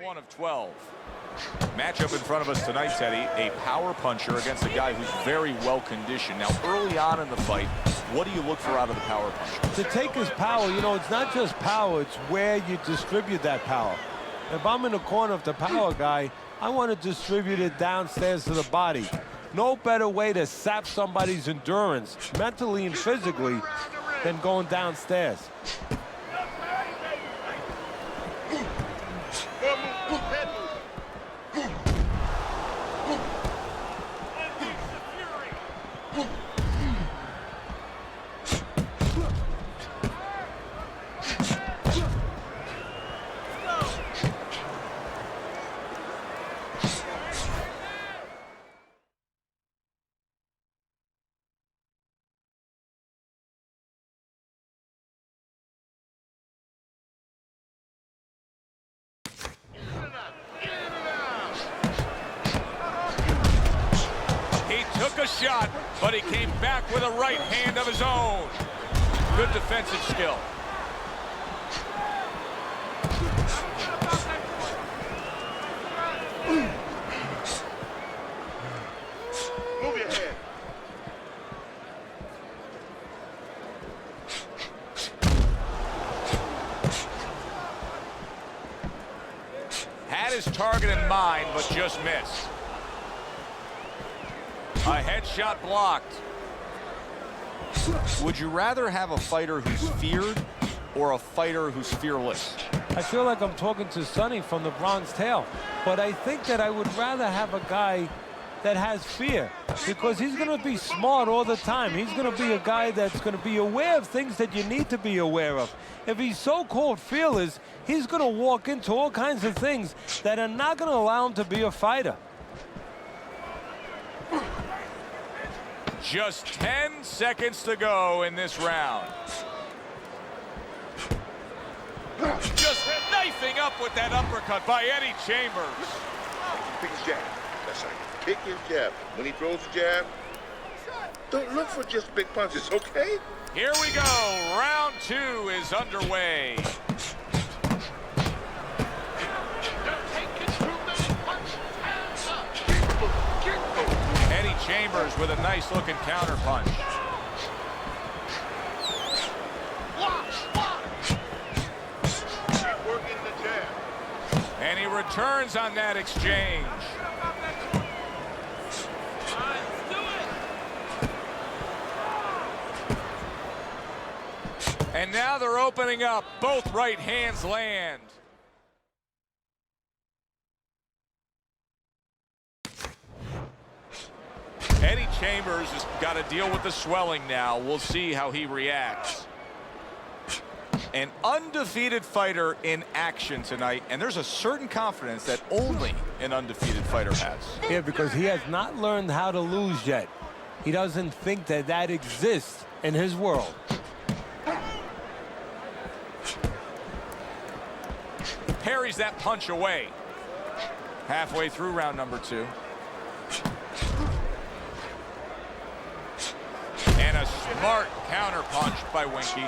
1 of 12. Matchup in front of us tonight, Teddy, a power puncher against a guy who's very well conditioned. Now, early on in the fight, what do you look for out of the power puncher? To take his power, you know, it's not just power, it's where you distribute that power. If I'm in the corner of the power guy, I want to distribute it downstairs to the body. No better way to sap somebody's endurance, mentally and physically, than going downstairs. A shot, but he came back with a right hand of his own. Good defensive skill. Move your head. Had his target in mind, but just missed. A headshot blocked. Would you rather have a fighter who's feared or a fighter who's fearless? I feel like I'm talking to Sonny from the Bronx Tale, but I think that I would rather have a guy that has fear, because he's going to be smart all the time. He's going to be a guy that's going to be aware of things that you need to be aware of. If he's so-called fearless, he's going to walk into all kinds of things that are not going to allow him to be a fighter. Just 10 seconds to go in this round. Just knifing up with that uppercut by Eddie Chambers. Pick his jab. That's right. Kick his jab. When he throws the jab, don't look for just big punches, okay? Here we go. Round 2 is underway. Chambers with a nice looking counter punch. Keep working the jab. And he returns on that exchange. And now they're opening up. Both right hands land. Eddie Chambers has got to deal with the swelling now. We'll see how he reacts. An undefeated fighter in action tonight, and there's a certain confidence that only an undefeated fighter has. Yeah, because he has not learned how to lose yet. He doesn't think that that exists in his world. Parries that punch away. Halfway through round number 2. And a smart counter punch by Winky.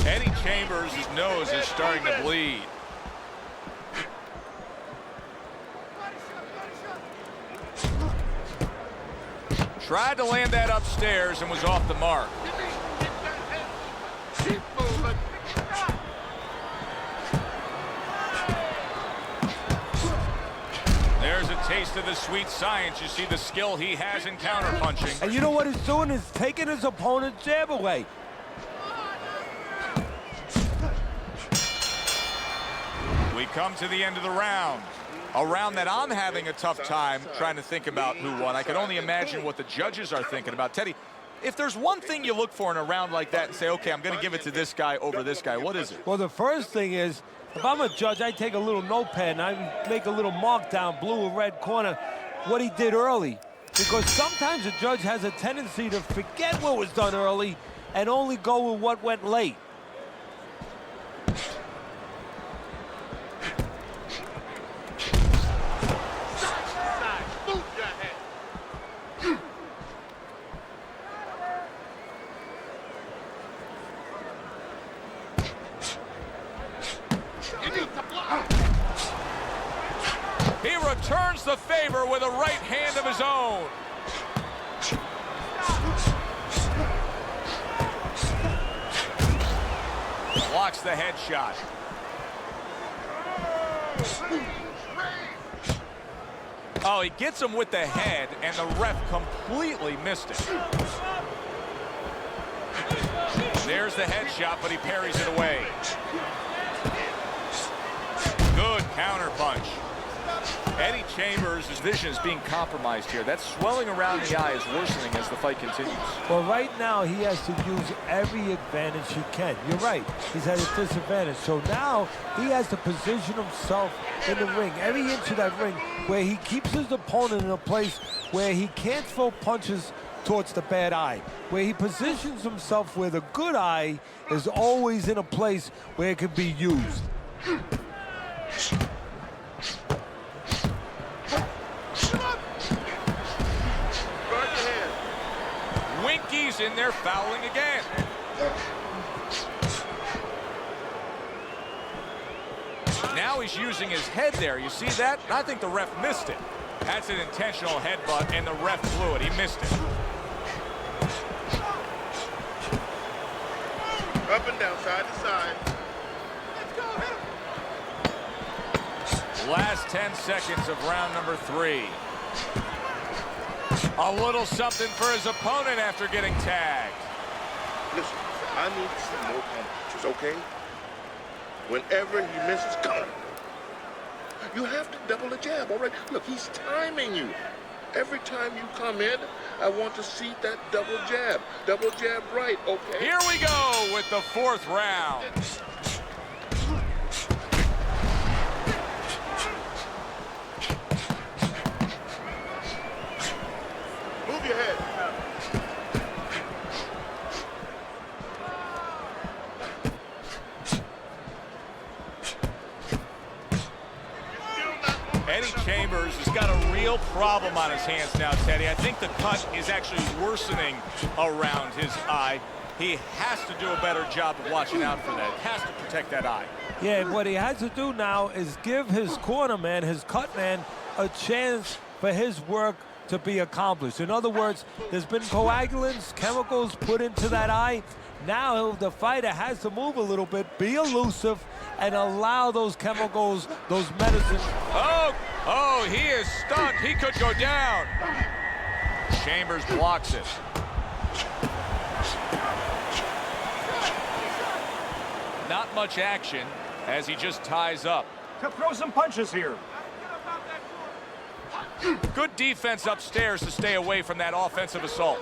Eddie Chambers' nose is starting to bleed. Tried to land that upstairs and was off the mark. There's a taste of the sweet science. You see the skill he has in counterpunching. And you know what he's doing is taking his opponent's jab away. We come to the end of the round. A round that I'm having a tough time trying to think about who won. I can only imagine what the judges are thinking about. Teddy, if there's one thing you look for in a round like that and say, okay, I'm going to give it to this guy over this guy, what is it? Well, the first thing is, if I'm a judge, I take a little notepad and I make a little mark down, blue or red corner, what he did early. Because sometimes a judge has a tendency to forget what was done early and only go with what went late. He returns the favor with a right hand of his own. Blocks the headshot. Oh, he gets him with the head, and the ref completely missed it. There's the headshot, but he parries it away. Good counter punch. Eddie Chambers' vision is being compromised here. That swelling around the eye is worsening as the fight continues. Well, right now he has to use every advantage he can. You're right. He's at a disadvantage. So now he has to position himself in the ring, every inch of that ring, where he keeps his opponent in a place where he can't throw punches towards the bad eye, where he positions himself where the good eye is always in a place where it can be used. Winky's in there fouling again. Now he's using his head there. You see that? I think the ref missed it. That's an intentional headbutt, and the ref blew it. He missed it. Up and down, side to side. Let's go, hit him. Last 10 seconds of round number 3. A little something for his opponent after getting tagged. Listen, I need some more punches, okay? Whenever he misses, come. You have to double the jab, all right? Look, he's timing you. Every time you come in, I want to see that double jab. Double jab right, okay? Here we go with the 4th round. Move your head. Eddie Chambers has got a real problem on his hands now, Teddy. I think the cut is actually worsening around his eye. He has to do a better job of watching out for that. Has to protect that eye. Yeah, what he has to do now is give his corner man, his cut man, a chance for his work to be accomplished. In other words, there's been coagulants, chemicals put into that eye. Now the fighter has to move a little bit, be elusive, and allow those chemicals, those medicines. Oh, he is stunned. He could go down. Chambers blocks it. Not much action as he just ties up. To throw some punches here. Good defense upstairs to stay away from that offensive assault.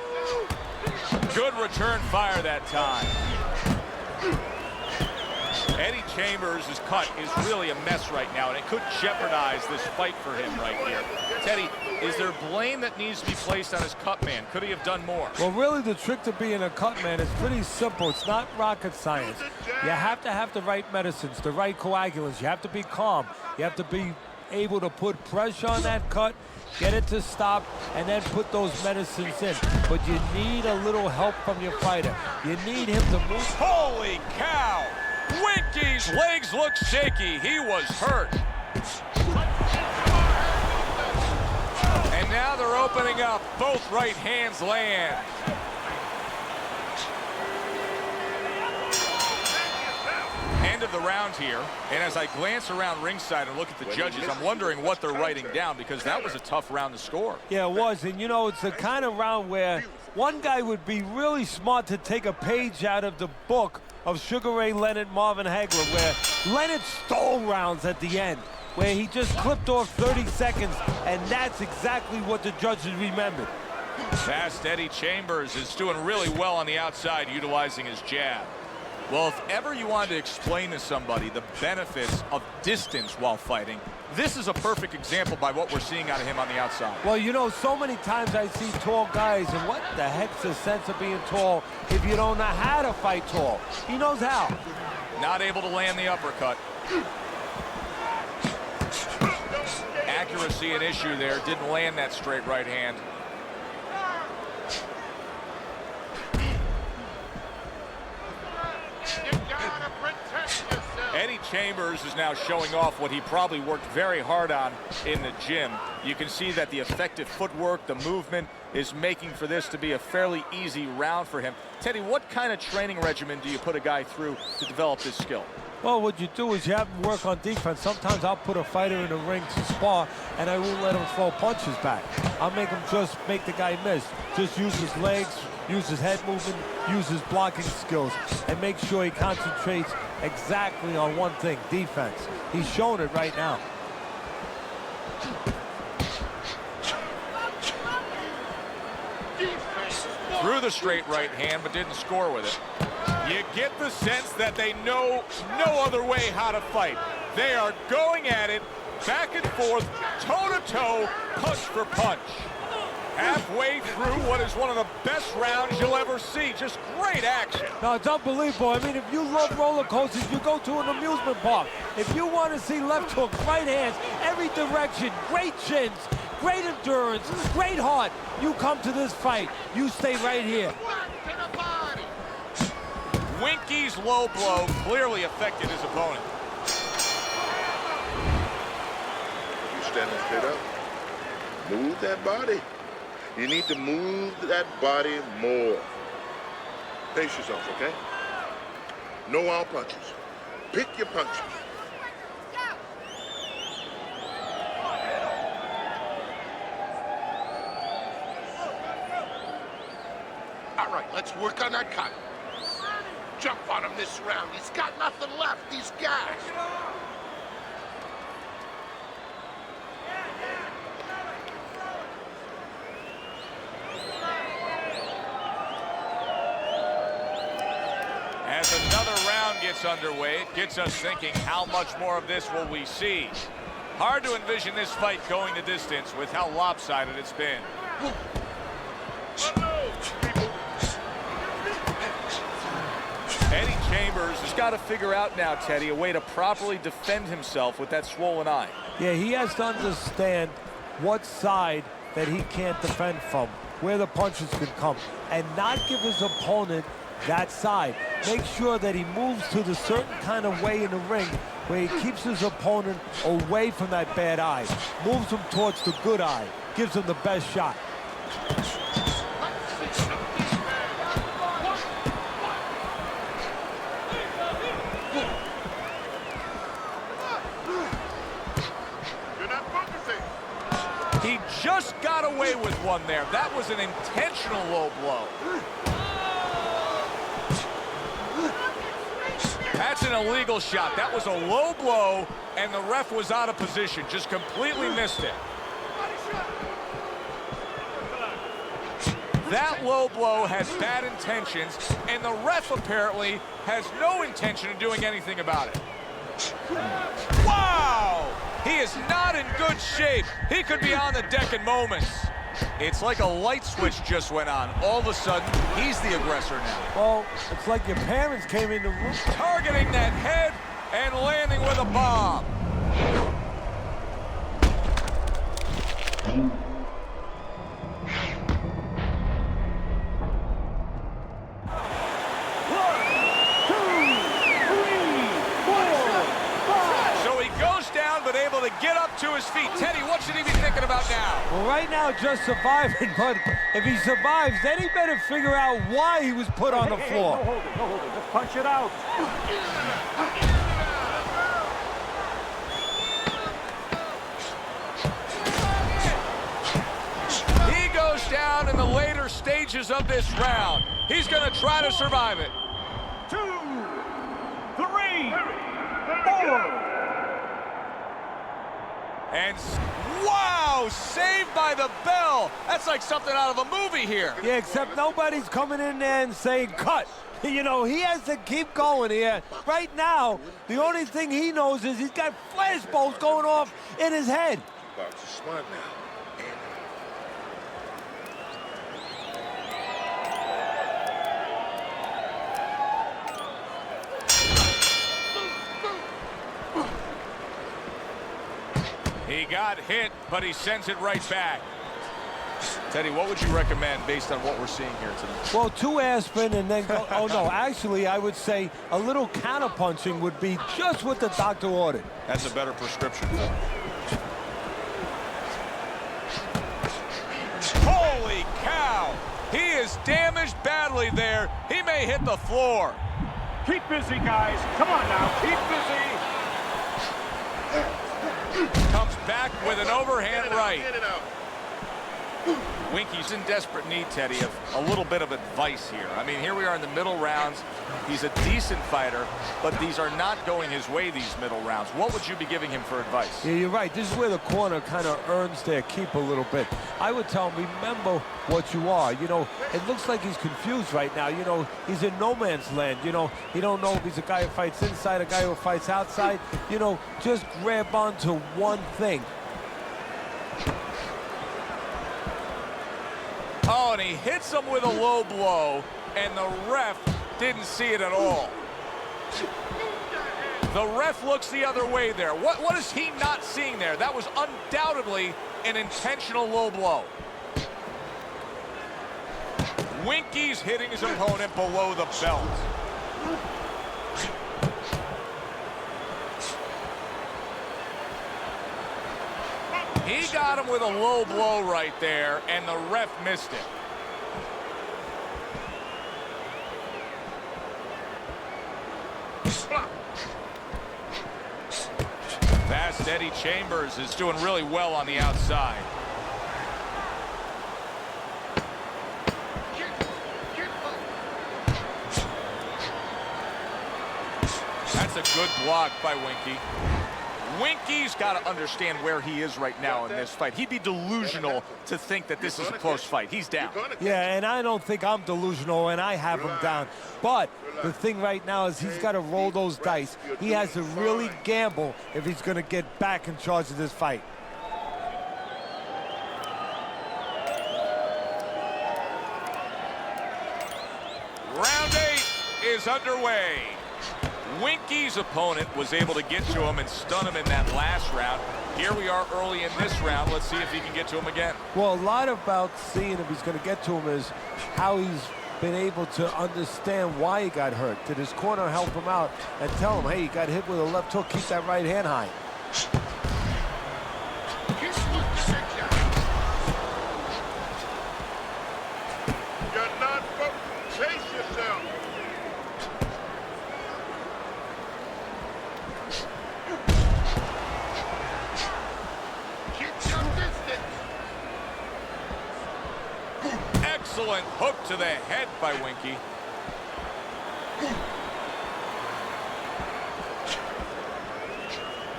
Good return fire that time. Eddie Chambers' cut is really a mess right now, and it could jeopardize this fight for him right here. Teddy, is there blame that needs to be placed on his cut man? Could he have done more? Well, really, the trick to being a cut man is pretty simple. It's not rocket science. You have to have the right medicines, the right coagulants. You have to be calm. You have to be able to put pressure on that cut, get it to stop, and then put those medicines in. But you need a little help from your fighter. You need him to move. Holy cow! Winky's legs look shaky. He was hurt. And now they're opening up. Both right hands land. End of the round here, and as I glance around ringside and look at the judges, I'm wondering what they're writing down, because that was a tough round to score. Yeah, it was, and you know, it's the kind of round where one guy would be really smart to take a page out of the book of Sugar Ray Leonard, Marvin Hagler, where Leonard stole rounds at the end, where he just clipped off 30 seconds, and that's exactly what the judges remembered. Fast Eddie Chambers is doing really well on the outside, utilizing his jab. Well, if ever you wanted to explain to somebody the benefits of distance while fighting, this is a perfect example by what we're seeing out of him on the outside. Well, you know, so many times I see tall guys, and what the heck's the sense of being tall if you don't know how to fight tall? He knows how. Not able to land the uppercut. Accuracy an issue there. Didn't land that straight right hand. Eddie Chambers is now showing off what he probably worked very hard on in the gym. You can see that the effective footwork, the movement, is making for this to be a fairly easy round for him. Teddy, what kind of training regimen do you put a guy through to develop this skill? Well, what you do is you have him work on defense. Sometimes I'll put a fighter in the ring to spar, and I won't let him throw punches back. I'll make him just make the guy miss. Just use his legs, use his head movement, use his blocking skills, and make sure he concentrates exactly on one thing, defense. He's showing it right now. Threw the straight right hand, but didn't score with it. You get the sense that they know no other way how to fight. They are going at it, back and forth, toe-to-toe, punch for punch. Halfway through what is one of the best rounds you'll ever see. Just great action. No, it's unbelievable. I mean, if you love roller coasters, you go to an amusement park. If you want to see left hooks, right hands, every direction, great chins, great endurance, great heart, you come to this fight. You stay right here. Winky's low blow clearly affected his opponent. You standing straight up. Move that body. You need to move that body more. Pace yourself, okay? No wild punches. Pick your punches. All right, let's work on that cut. Jump on him this round. He's got nothing left. He's gassed. As another round gets underway, it gets us thinking, how much more of this will we see? Hard to envision this fight going the distance with how lopsided it's been. Eddie Chambers has got to figure out now, Teddy, a way to properly defend himself with that swollen eye. Yeah, he has to understand what side that he can't defend from, where the punches can come, and not give his opponent that side. Make sure that he moves to the certain kind of way in the ring where he keeps his opponent away from that bad eye, moves him towards the good eye, gives him the best shot. He just got away with one there. That was an intentional low blow. That's an illegal shot. That was a low blow, and the ref was out of position. Just completely missed it. That low blow has bad intentions, and the ref apparently has no intention of doing anything about it. Wow! He is not in good shape. He could be on the deck in moments. It's like a light switch just went on. All of a sudden, he's the aggressor now. Well, it's like your parents came in the room. Targeting that head and landing with a bomb. But able to get up to his feet. Teddy, what should he be thinking about now? Well, right now, just surviving, but if he survives, then he better figure out why he was put on the floor. No holding, just punch it out. He goes down in the later stages of this round. He's going to try to survive it. 2, 3, 4. And wow, saved by the bell. That's like something out of a movie here. Yeah, except nobody's coming in there and saying cut. You know, he has to keep going here. Right now, the only thing he knows is he's got flashballs going off in his head. Box is smart now. He got hit, but he sends it right back. Teddy, what would you recommend based on what we're seeing here tonight? Well, 2 aspirin and then go. Oh, no, actually, I would say a little counterpunching would be just what the doctor ordered. That's a better prescription. Holy cow! He is damaged badly there. He may hit the floor. Keep busy, guys. Come on now, keep busy. Comes back with an overhand right. Get it out. Winky's in desperate need, Teddy, of a little bit of advice here. I mean, here we are in the middle rounds. He's a decent fighter, but these are not going his way, these middle rounds. What would you be giving him for advice? Yeah, you're right. This is where the corner kind of earns their keep a little bit. I would tell him, remember what you are. You know, it looks like he's confused right now. You know, he's in no man's land. You know, he don't know if he's a guy who fights inside, a guy who fights outside. You know, just grab onto one thing. Oh, and he hits him with a low blow, and the ref didn't see it at all. The ref looks the other way there. What is he not seeing there? That was undoubtedly an intentional low blow. Winky's hitting his opponent below the belt. He got him with a low blow right there, and the ref missed it. Fast Eddie Chambers is doing really well on the outside. That's a good block by Winky. Winky's got to understand where he is right now in this fight. He'd be delusional to think that this is a close fight. He's down. Yeah, and I don't think I'm delusional, and I have him down. But the thing right now is he's got to roll those dice. He has to really gamble if he's going to get back in charge of this fight. Round 8 is underway. Winky's opponent was able to get to him and stun him in that last round. Here we are early in this round. Let's see if he can get to him again. Well, a lot about seeing if he's going to get to him is how he's been able to understand why he got hurt. Did his corner help him out and tell him, hey, you got hit with a left hook, keep that right hand high. You're not focused. Chase yourself. Excellent hook to the head by Winky.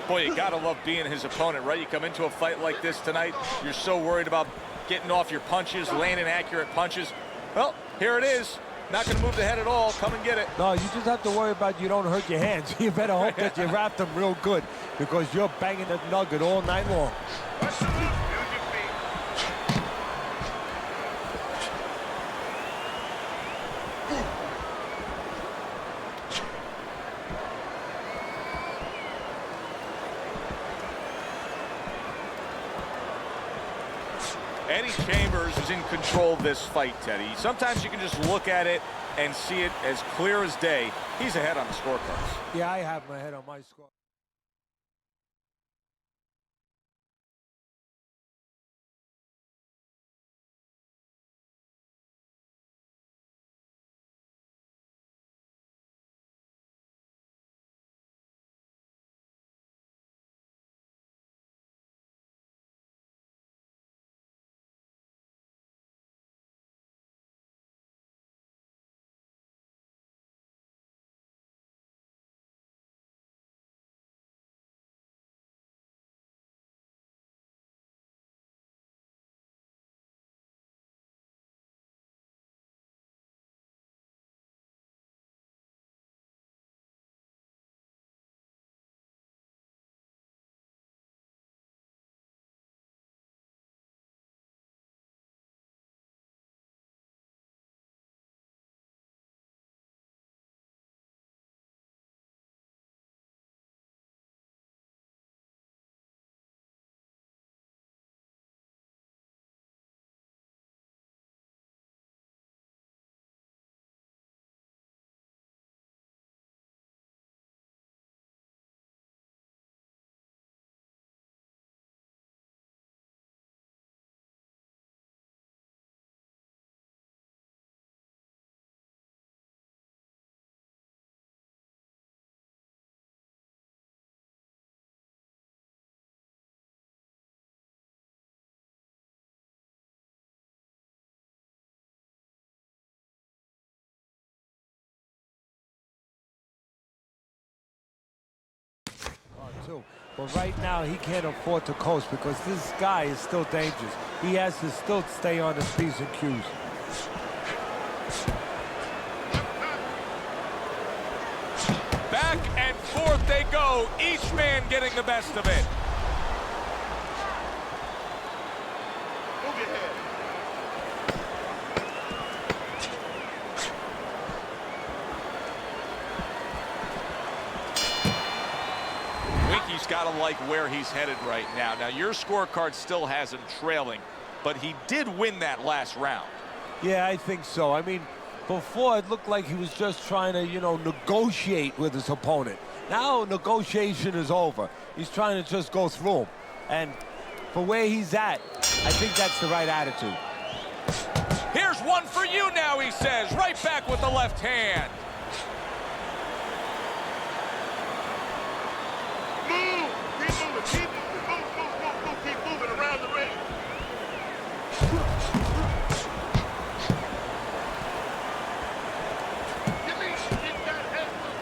Boy, you gotta love being his opponent, right? You come into a fight like this tonight, you're so worried about getting off your punches, landing accurate punches. Well, here it is. Not gonna move the head at all. Come and get it. No, you just have to worry about you don't hurt your hands. You better hope that you wrap them real good because you're banging that nugget all night long. Eddie Chambers is in control of this fight, Teddy. Sometimes you can just look at it and see it as clear as day. He's ahead on the scorecards. Yeah, I have my head on my score. too. But right now, he can't afford to coast because this guy is still dangerous. He has to still stay on his P's and Q's. Back and forth they go, each man getting the best of it. Move your head. Winky's got to like where he's headed right now. Now, your scorecard still has him trailing, but he did win that last round. Yeah, I think so. I mean, before it looked like he was just trying to, you know, negotiate with his opponent. Now negotiation is over. He's trying to just go through him. And for where he's at, I think that's the right attitude. Here's one for you now, he says, right back with the left hand. Move! Keep moving, keep moving, move, keep moving around the ring. Get that head moving.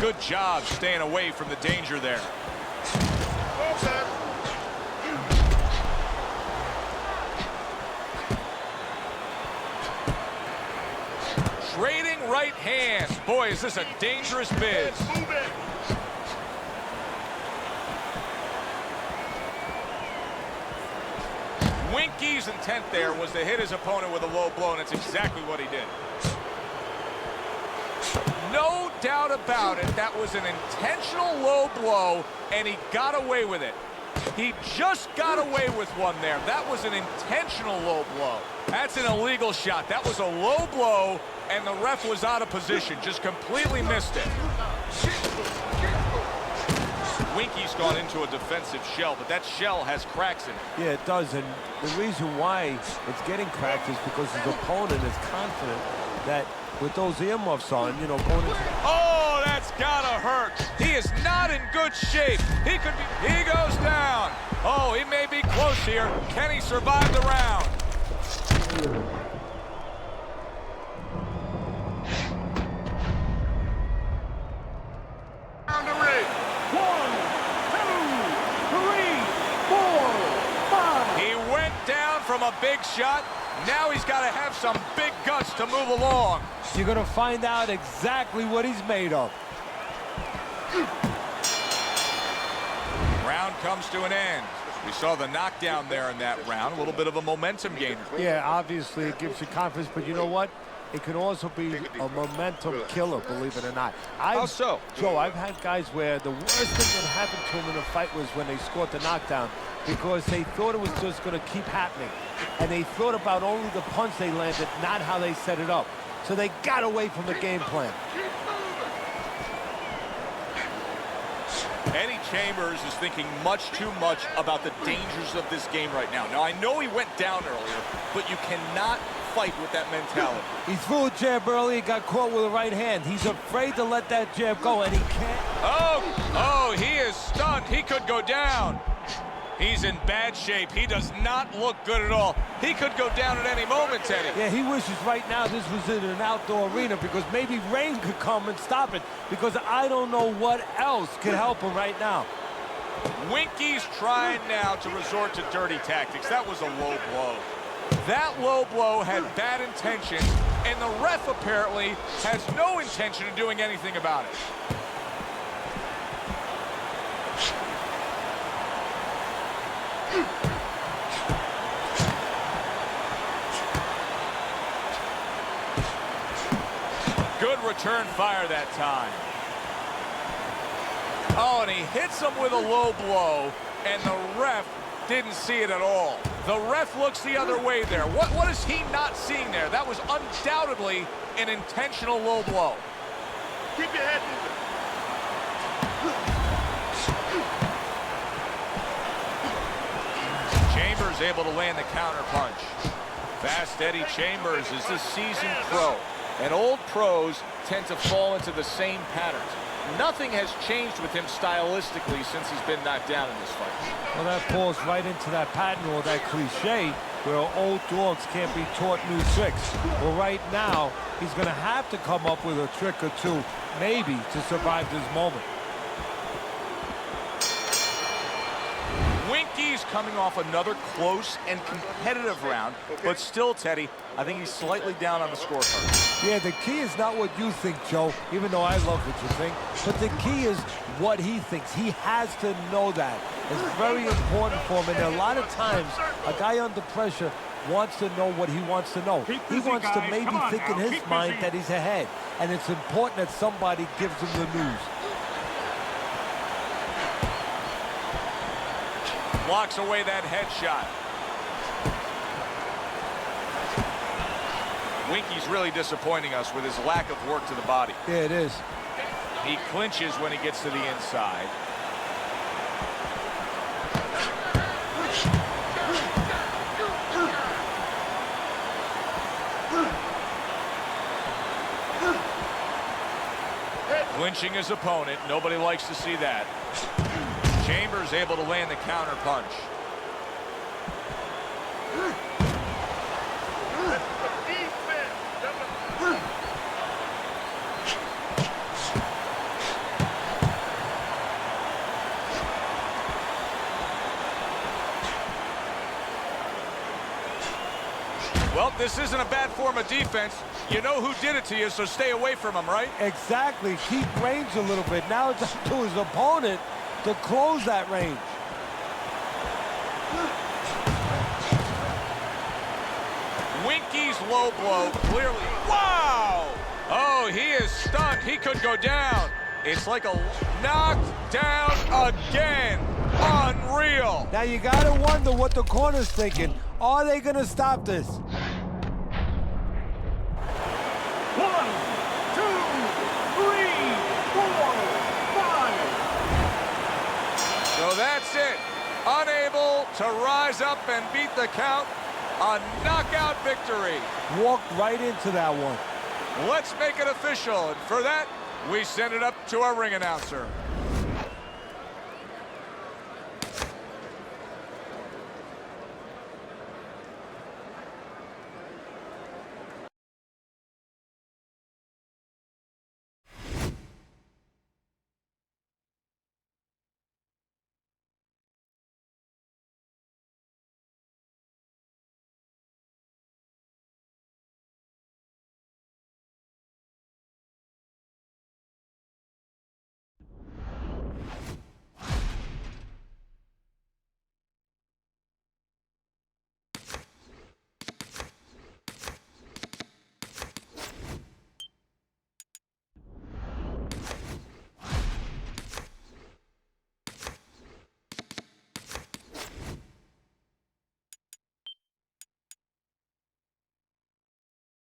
Good job staying away from the danger there. Trading right hands. Boy, is this a dangerous biz. Winky's intent there was to hit his opponent with a low blow, and it's exactly what he did. No doubt about it, that was an intentional low blow, and he got away with it. He just got away with one there. That was an intentional low blow. That's an illegal shot. That was a low blow, and the ref was out of position. Just completely missed it. Winky's gone into a defensive shell, but that shell has cracks in it. Yeah, it does, and the reason why it's getting cracked is because his opponent is confident that with those earmuffs on, you know, going into... Oh, that's gotta hurt. He is not in good shape. He goes down. Oh, he may be close here. Can he survive the round? On the ring. a big shot. Now he's got to have some big guts to move along. You're going to find out exactly what he's made of. Round comes to an end. We saw the knockdown there in that round. A little bit of a momentum gainer. Yeah, obviously it gives you confidence, but you know what? It can also be a momentum killer, believe it or not. How so? Joe, I've had guys where the worst thing that happened to them in a fight was when they scored the knockdown because they thought it was just going to keep happening. And they thought about only the punch they landed, not how they set it up. So they got away from the game plan. Eddie Chambers is thinking much too much about the dangers of this game right now. Now, I know he went down earlier, but you cannot fight with that mentality. He threw a jab early, got caught with the right hand. He's afraid to let that jab go, and he can't. Oh, he is stunned. He could go down. He's in bad shape. He does not look good at all. He could go down at any moment, Teddy. Yeah, he wishes right now this was in an outdoor arena because maybe rain could come and stop it because I don't know what else could help him right now. Winky's trying now to resort to dirty tactics. That was a low blow. That low blow had bad intentions, and the ref apparently has no intention of doing anything about it. Good return fire that time. Oh, and he hits him with a low blow, and the ref didn't see it at all. The ref looks the other way there. What is he not seeing there? That was undoubtedly an intentional low blow. Keep your head moving. Chambers able to land the counter punch. Fast Eddie Chambers is a seasoned pro, and old pros tend to fall into the same patterns. Nothing has changed with him stylistically since he's been knocked down in this fight. Well, that falls right into that pattern or that cliche where old dogs can't be taught new tricks. Well, right now, he's going to have to come up with a trick or two, maybe, to survive this moment. Winky's coming off another close and competitive round, but still, Teddy, I think he's slightly down on the scorecard. Yeah, the key is not what you think, Joe, even though I love what you think, but the key is what he thinks. He has to know that. It's very important for him, and a lot of times, a guy under pressure wants to know what he wants to know. He wants to maybe think in his mind that he's ahead, and it's important that somebody gives him the news. Blocks away that headshot. Winky's really disappointing us with his lack of work to the body. Yeah, it is. He clinches when he gets to the inside. Clinching his opponent. Nobody likes to see that. Chambers able to land the counter punch. Well, this isn't a bad form of defense. You know who did it to you, so stay away from him, right? Exactly. Keep range a little bit. Now it's up to his opponent to close that range. Winky's low blow, clearly. Wow! Oh, he is stunned. He could go down. It's like a knocked down again. Unreal. Now you gotta wonder what the corner's thinking. Are they gonna stop this? 1, 2, 3, 4, 5. So that's it. Unable to rise up and beat the count. A knockout victory. Walked right into that one. Let's make it official. And for that, we send it up to our ring announcer.